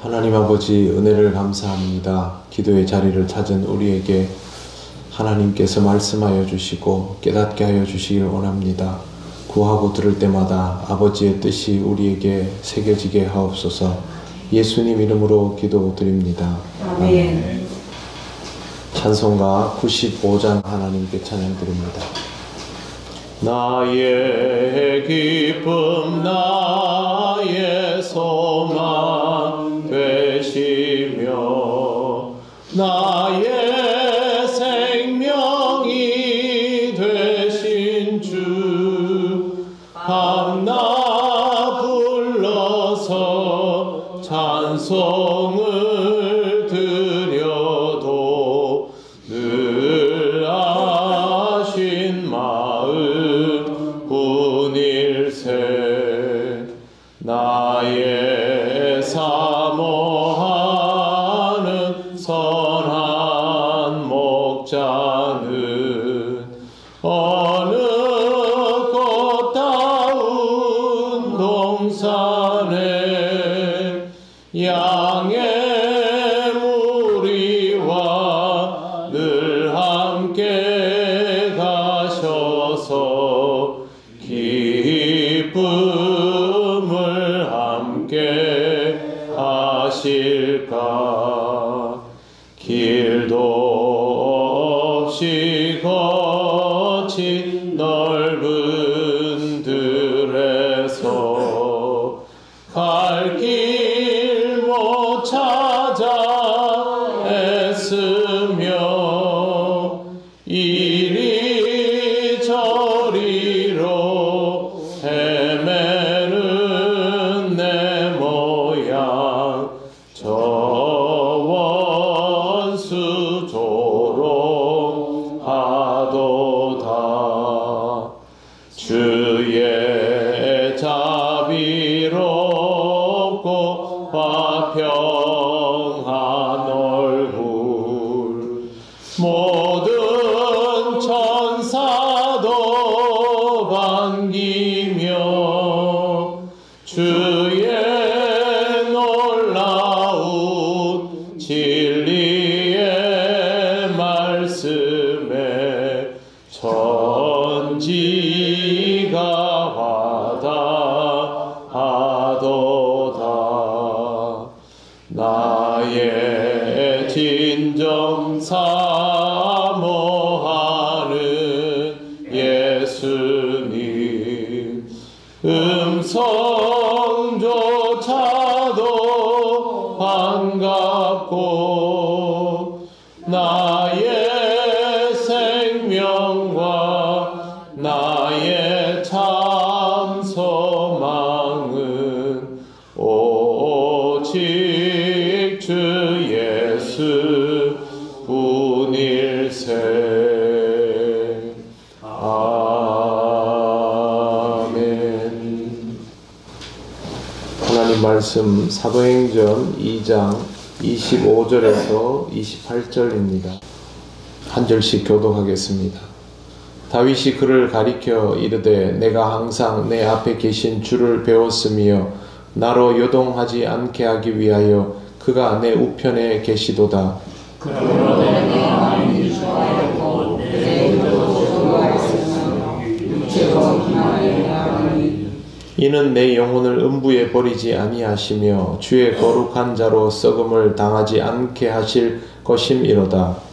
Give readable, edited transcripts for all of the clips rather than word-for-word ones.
하나님 아버지, 은혜를 감사합니다. 기도의 자리를 찾은 우리에게 하나님께서 말씀하여 주시고 깨닫게 하여 주시길 원합니다. 구하고 들을 때마다 아버지의 뜻이 우리에게 새겨지게 하옵소서. 예수님 이름으로 기도드립니다. 아멘. 찬송가 95장 하나님께 찬양드립니다. 나의 기쁨 나의 소망 되시며 나의 생명이 되신 주 밤낮 불러서 찬송을 드려도 늘 아신 마음 분일세. 나의 사모하는 선한 목자는 어느 꽃다운 동산에 양의 무리와 늘 함께 가셔서 기쁨을 함께 하실까. 길도 없이 거친 넓은 들에서 갈 길 못 찾아 애쓰며 이리저리로 헤매는 내 모양 저 원수 조롱하도다. 주의 자비롭고 화평한 얼굴 모든 천사도 반기며 주의 놀라운 진리의 말씀에 천지가 화답하도다. 나의 진정 사모하는 예수님 음성조차도 반갑고 나의 생명과 나의 참 소망은 오직 주 예수 분일세. 아멘. 하나님 말씀 사도행전 2장 25절에서 28절입니다. 한 절씩 교독하겠습니다. 다윗이 그를 가리켜 이르되 내가 항상 내 앞에 계신 주를 배웠으며 나로 요동하지 않게 하기 위하여 그가 내 우편에 계시도다. 그러므로 내가 하나님이 좋아하였고 내 의도 좋아하였으며 육체로 기만하니 이는 내 영혼을 음부에 버리지 아니하시며 주의 거룩한 자로 썩음을 당하지 않게 하실 것임이로다.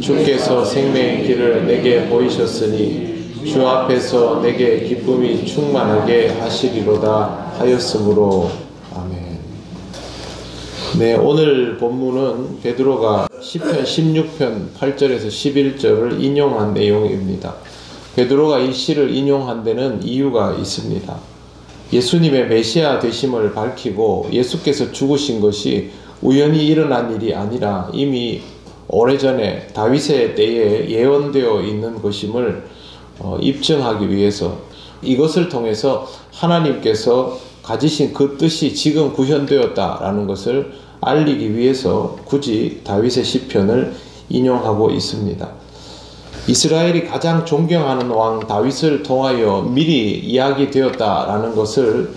주께서 생명의 길을 내게 보이셨으니 주 앞에서 내게 기쁨이 충만하게 하시리로다 하였으므로. 아멘. 네, 오늘 본문은 베드로가 시편 16편 8절에서 11절을 인용한 내용입니다. 베드로가 이 시를 인용한 데는 이유가 있습니다. 예수님의 메시아 되심을 밝히고 예수께서 죽으신 것이 우연히 일어난 일이 아니라 이미 오래전에 다윗의 때에 예언되어 있는 것임을 입증하기 위해서, 이것을 통해서 하나님께서 가지신 그 뜻이 지금 구현되었다라는 것을 알리기 위해서 굳이 다윗의 시편을 인용하고 있습니다. 이스라엘이 가장 존경하는 왕 다윗을 통하여 미리 이야기되었다라는 것을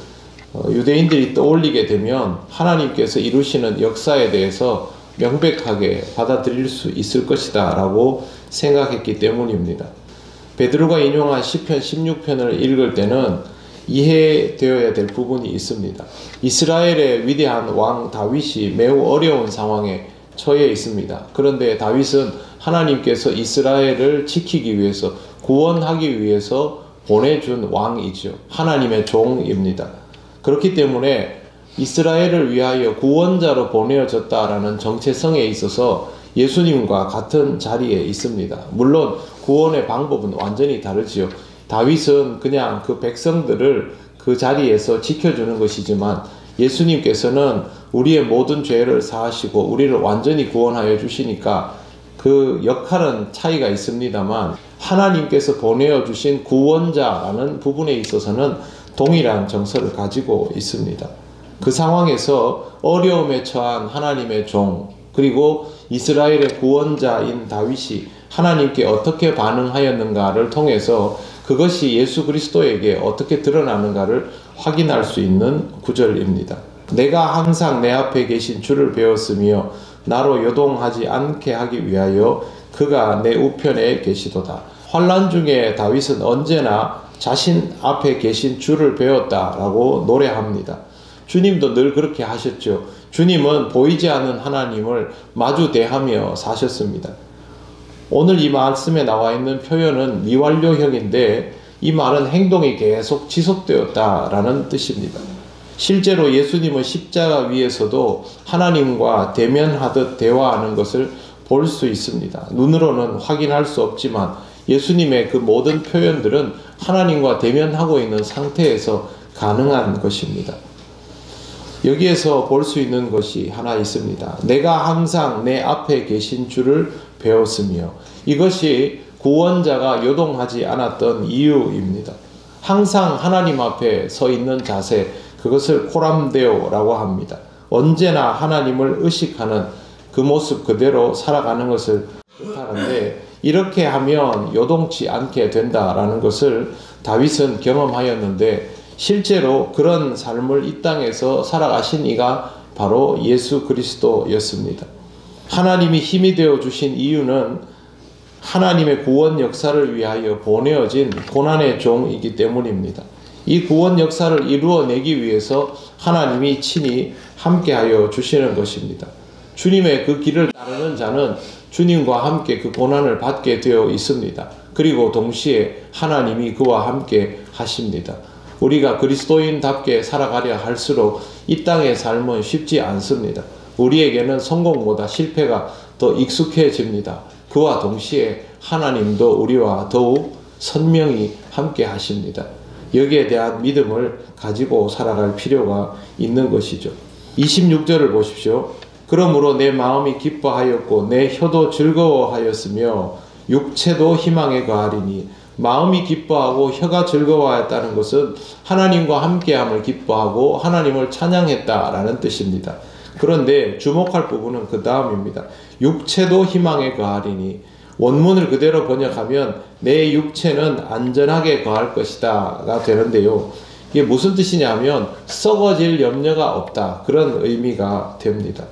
유대인들이 떠올리게 되면 하나님께서 이루시는 역사에 대해서 명백하게 받아들일 수 있을 것이다 라고 생각했기 때문입니다. 베드로가 인용한 시편 16편을 읽을 때는 이해되어야 될 부분이 있습니다. 이스라엘의 위대한 왕 다윗이 매우 어려운 상황에 처해 있습니다. 그런데 다윗은 하나님께서 이스라엘을 지키기 위해서, 구원하기 위해서 보내준 왕이죠. 하나님의 종입니다. 그렇기 때문에 이스라엘을 위하여 구원자로 보내어졌다라는 정체성에 있어서 예수님과 같은 자리에 있습니다. 물론 구원의 방법은 완전히 다르지요. 다윗은 그냥 그 백성들을 그 자리에서 지켜주는 것이지만 예수님께서는 우리의 모든 죄를 사하시고 우리를 완전히 구원하여 주시니까 그 역할은 차이가 있습니다만 하나님께서 보내어 주신 구원자라는 부분에 있어서는 동일한 정서를 가지고 있습니다. 그 상황에서 어려움에 처한 하나님의 종, 그리고 이스라엘의 구원자인 다윗이 하나님께 어떻게 반응하였는가를 통해서 그것이 예수 그리스도에게 어떻게 드러나는가를 확인할 수 있는 구절입니다. 내가 항상 내 앞에 계신 주를 배웠으며 나로 요동하지 않게 하기 위하여 그가 내 우편에 계시도다. 환난 중에 다윗은 언제나 자신 앞에 계신 주를 배웠다라고 노래합니다. 주님도 늘 그렇게 하셨죠. 주님은 보이지 않는 하나님을 마주 대하며 사셨습니다. 오늘 이 말씀에 나와 있는 표현은 미완료형인데 이 말은 행동이 계속 지속되었다라는 뜻입니다. 실제로 예수님은 십자가 위에서도 하나님과 대면하듯 대화하는 것을 볼 수 있습니다. 눈으로는 확인할 수 없지만 예수님의 그 모든 표현들은 하나님과 대면하고 있는 상태에서 가능한 것입니다. 여기에서 볼 수 있는 것이 하나 있습니다. 내가 항상 내 앞에 계신 주를 배웠으며, 이것이 구원자가 요동하지 않았던 이유입니다. 항상 하나님 앞에 서 있는 자세, 그것을 코람데오라고 합니다. 언제나 하나님을 의식하는 그 모습 그대로 살아가는 것을 뜻하는데, 이렇게 하면 요동치 않게 된다라는 것을 다윗은 경험하였는데, 실제로 그런 삶을 이 땅에서 살아가신 이가 바로 예수 그리스도였습니다. 하나님이 힘이 되어 주신 이유는 하나님의 구원 역사를 위하여 보내어진 고난의 종이기 때문입니다. 이 구원 역사를 이루어내기 위해서 하나님이 친히 함께하여 주시는 것입니다. 주님의 그 길을 따르는 자는 주님과 함께 그 고난을 받게 되어 있습니다. 그리고 동시에 하나님이 그와 함께 하십니다. 우리가 그리스도인답게 살아가려 할수록 이 땅의 삶은 쉽지 않습니다. 우리에게는 성공보다 실패가 더 익숙해집니다. 그와 동시에 하나님도 우리와 더욱 선명히 함께 하십니다. 여기에 대한 믿음을 가지고 살아갈 필요가 있는 것이죠. 26절을 보십시오. 그러므로 내 마음이 기뻐하였고 내 혀도 즐거워하였으며 육체도 희망에 거하리니. 마음이 기뻐하고 혀가 즐거워하였다는 것은 하나님과 함께함을 기뻐하고 하나님을 찬양했다라는 뜻입니다. 그런데 주목할 부분은 그 다음입니다. 육체도 희망에 거하리니. 원문을 그대로 번역하면 내 육체는 안전하게 거할 것이다가 되는데요. 이게 무슨 뜻이냐면 썩어질 염려가 없다, 그런 의미가 됩니다.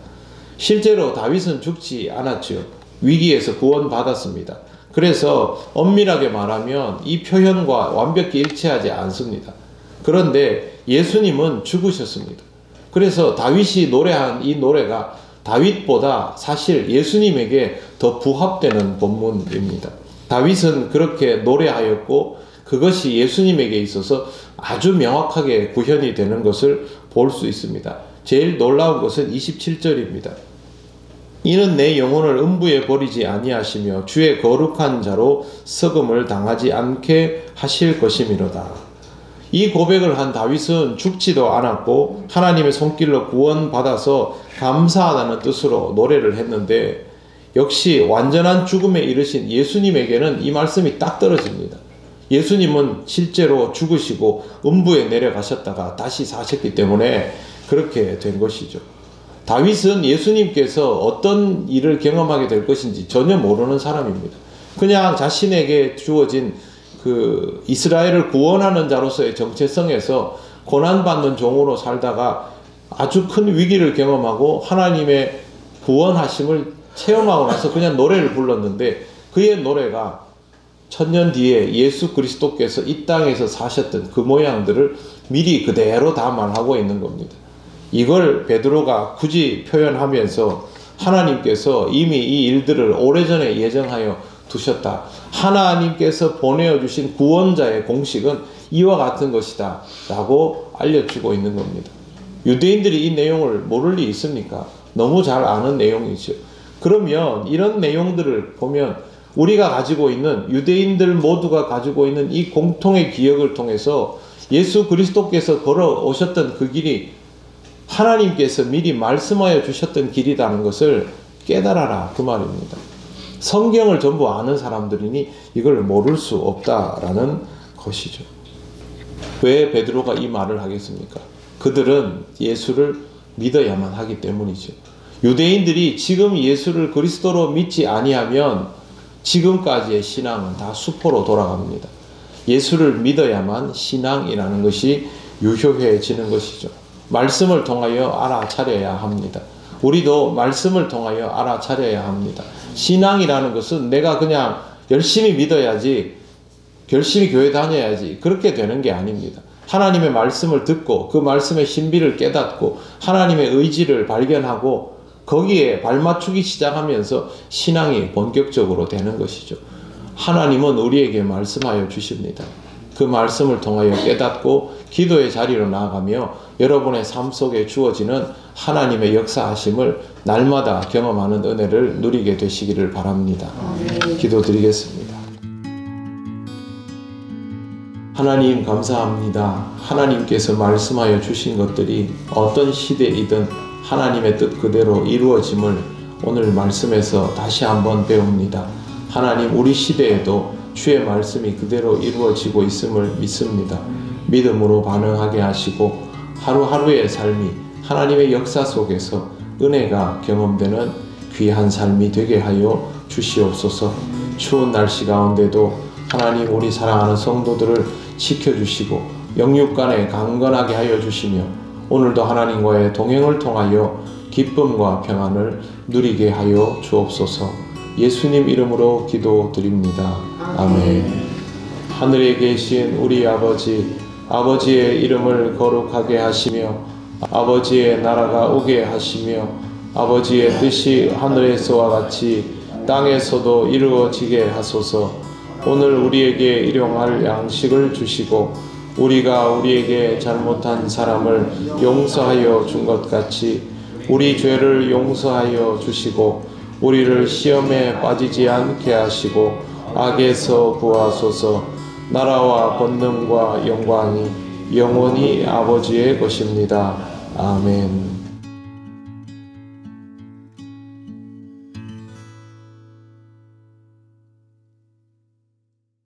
실제로 다윗은 죽지 않았죠. 위기에서 구원받았습니다. 그래서 엄밀하게 말하면 이 표현과 완벽히 일치하지 않습니다. 그런데 예수님은 죽으셨습니다. 그래서 다윗이 노래한 이 노래가 다윗보다 사실 예수님에게 더 부합되는 본문입니다. 다윗은 그렇게 노래하였고 그것이 예수님에게 있어서 아주 명확하게 구현이 되는 것을 볼 수 있습니다. 제일 놀라운 것은 27절입니다. 이는 내 영혼을 음부에 버리지 아니하시며 주의 거룩한 자로 썩음을 당하지 않게 하실 것이미로다. 이 고백을 한 다윗은 죽지도 않았고 하나님의 손길로 구원받아서 감사하다는 뜻으로 노래를 했는데, 역시 완전한 죽음에 이르신 예수님에게는 이 말씀이 딱 떨어집니다. 예수님은 실제로 죽으시고 음부에 내려가셨다가 다시 사셨기 때문에 그렇게 된 것이죠. 다윗은 예수님께서 어떤 일을 경험하게 될 것인지 전혀 모르는 사람입니다. 그냥 자신에게 주어진 그 이스라엘을 구원하는 자로서의 정체성에서 고난받는 종으로 살다가 아주 큰 위기를 경험하고 하나님의 구원하심을 체험하고 나서 그냥 노래를 불렀는데 그의 노래가 천년 뒤에 예수 그리스도께서 이 땅에서 사셨던 그 모양들을 미리 그대로 다 말하고 있는 겁니다. 이걸 베드로가 굳이 표현하면서 하나님께서 이미 이 일들을 오래전에 예정하여 두셨다. 하나님께서 보내주신 구원자의 공식은 이와 같은 것이다 라고 알려주고 있는 겁니다. 유대인들이 이 내용을 모를 리 있습니까? 너무 잘 아는 내용이죠. 그러면 이런 내용들을 보면 우리가 가지고 있는, 유대인들 모두가 가지고 있는 이 공통의 기억을 통해서 예수 그리스도께서 걸어오셨던 그 길이 하나님께서 미리 말씀하여 주셨던 길이라는 것을 깨달아라, 그 말입니다. 성경을 전부 아는 사람들이니 이걸 모를 수 없다라는 것이죠. 왜 베드로가 이 말을 하겠습니까? 그들은 예수를 믿어야만 하기 때문이죠. 유대인들이 지금 예수를 그리스도로 믿지 아니하면 지금까지의 신앙은 다 수포로 돌아갑니다. 예수를 믿어야만 신앙이라는 것이 유효해지는 것이죠. 말씀을 통하여 알아차려야 합니다. 우리도 말씀을 통하여 알아차려야 합니다. 신앙이라는 것은 내가 그냥 열심히 믿어야지, 열심히 교회 다녀야지 그렇게 되는 게 아닙니다. 하나님의 말씀을 듣고 그 말씀의 신비를 깨닫고 하나님의 의지를 발견하고 거기에 발맞추기 시작하면서 신앙이 본격적으로 되는 것이죠. 하나님은 우리에게 말씀하여 주십니다. 그 말씀을 통하여 깨닫고 기도의 자리로 나아가며 여러분의 삶 속에 주어지는 하나님의 역사하심을 날마다 경험하는 은혜를 누리게 되시기를 바랍니다. 기도드리겠습니다. 하나님 감사합니다. 하나님께서 말씀하여 주신 것들이 어떤 시대이든 하나님의 뜻 그대로 이루어짐을 오늘 말씀에서 다시 한번 배웁니다. 하나님, 우리 시대에도 주의 말씀이 그대로 이루어지고 있음을 믿습니다. 믿음으로 반응하게 하시고 하루하루의 삶이 하나님의 역사 속에서 은혜가 경험되는 귀한 삶이 되게 하여 주시옵소서. 추운 날씨 가운데도 하나님, 우리 사랑하는 성도들을 지켜주시고 영육간에 강건하게 하여 주시며 오늘도 하나님과의 동행을 통하여 기쁨과 평안을 누리게 하여 주옵소서. 예수님 이름으로 기도드립니다. 아멘. 하늘에 계신 우리 아버지, 아버지의 이름을 거룩하게 하시며 아버지의 나라가 오게 하시며 아버지의 뜻이 하늘에서와 같이 땅에서도 이루어지게 하소서. 오늘 우리에게 일용할 양식을 주시고 우리가 우리에게 잘못한 사람을 용서하여 준 것 같이 우리 죄를 용서하여 주시고 우리를 시험에 빠지지 않게 하시고 악에서 구하소서. 나라와 권능과 영광이 영원히 아버지의 것입니다. 아멘.